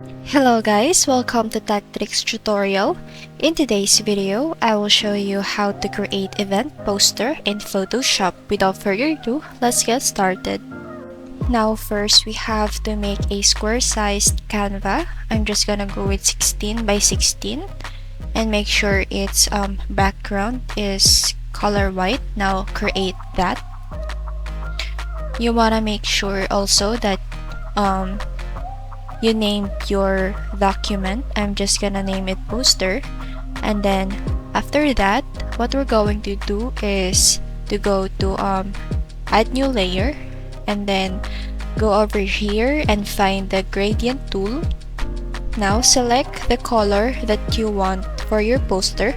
Hello guys, welcome to Tech Tricks tutorial. In today's video, I will show you how to create event poster in Photoshop. Without further ado, let's get started. Now first, we have to make a square sized Canva. I'm just gonna go with 16 by 16 and make sure its background is color white. Now create that. You wanna make sure also that you named your document. I'm just gonna name it poster, and then after that what we're going to do is to go to add new layer, and then go over here and find the gradient tool. Now select the color that you want for your poster.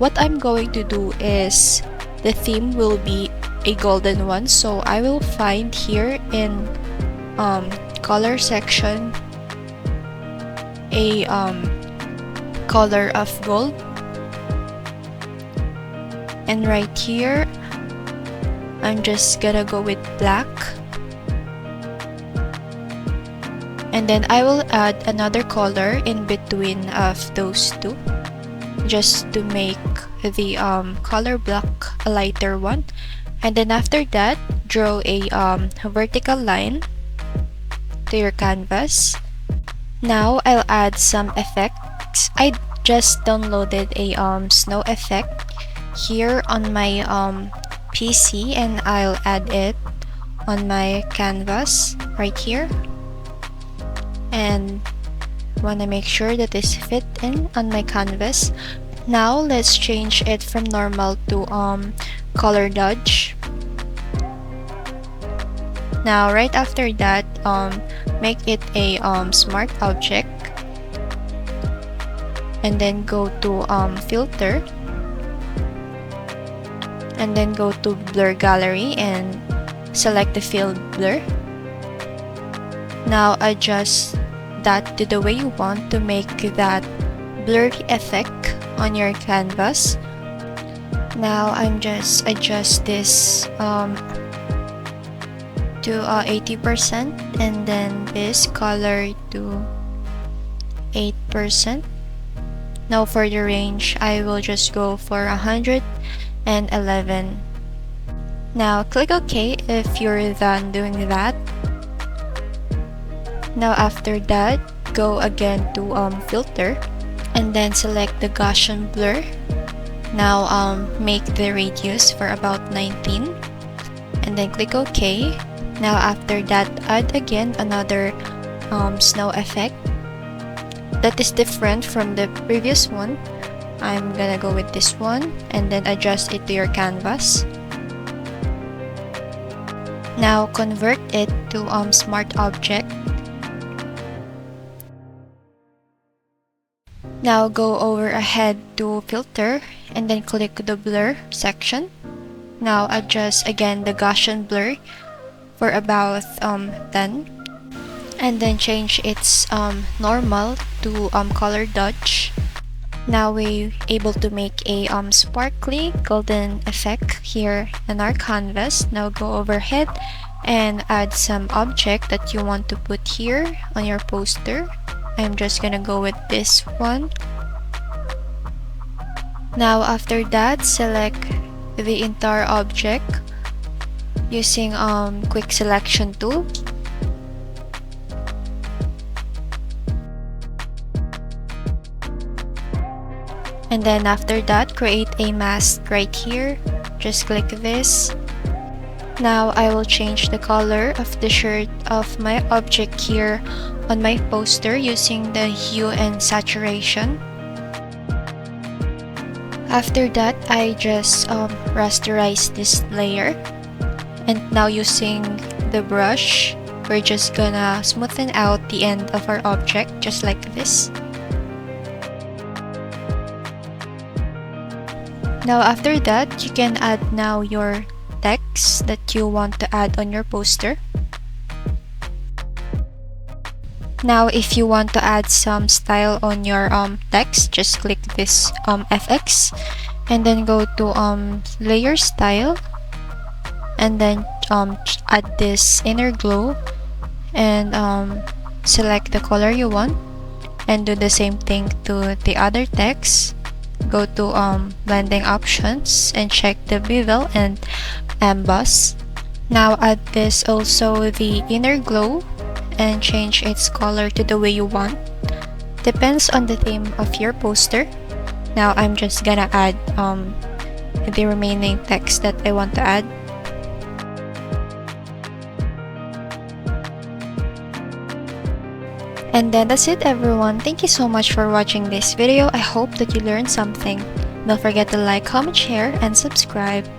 What I'm going to do is the theme will be a golden one, so I will find here in color section a color of gold, and right here I'm just gonna go with black, and then I will add another color in between of those two just to make the color block a lighter one. And then after that, draw a vertical line to your canvas. Now I'll add some effects. I just downloaded a snow effect here on my PC, and I'll add it on my canvas right here, and want to make sure that it's fit in on my canvas. Now let's change it from normal to color dodge. Now right after that, make it a smart object, and then go to filter, and then go to blur gallery and select the field blur. Now adjust that to the way you want to make that blurry effect on your canvas. Now I'm just adjust this to 80%, and then this color to 8%. Now for the range, I will just go for 111. Now click OK if you're done doing that. Now after that, go again to filter, and then select the Gaussian blur. Now make the radius for about 19, and then click OK. Now after that, add again another snow effect that is different from the previous one. I'm gonna go with this one, and then adjust it to your canvas. Now convert it to smart object. Now go over ahead to filter, and then click the blur section. Now adjust again the Gaussian blur for about 10, and then change its normal to color dodge. Now we're able to make a sparkly golden effect here in our canvas. Now go overhead and add some object that you want to put here on your poster. I'm just gonna go with this one. Now after that, select the entire object using quick selection tool. And then after that, create a mask right here. Just click this. Now I will change the color of the shirt of my object here on my poster using the hue and saturation. After that, I just rasterize this layer. And now using the brush, we're just gonna smoothen out the end of our object just like this. Now after that, you can add now your text that you want to add on your poster. Now if you want to add some style on your text, just click this FX, and then go to layer style, and then add this inner glow, and select the color you want, and do the same thing to the other text. Go to blending options and check the bevel and emboss. Now add this also the inner glow and change its color to the way you want. Depends on the theme of your poster. Now I'm just gonna add the remaining text that I want to add. And then that's it everyone. Thank you so much for watching this video. I hope that you learned something. Don't forget to like, comment, share, and subscribe.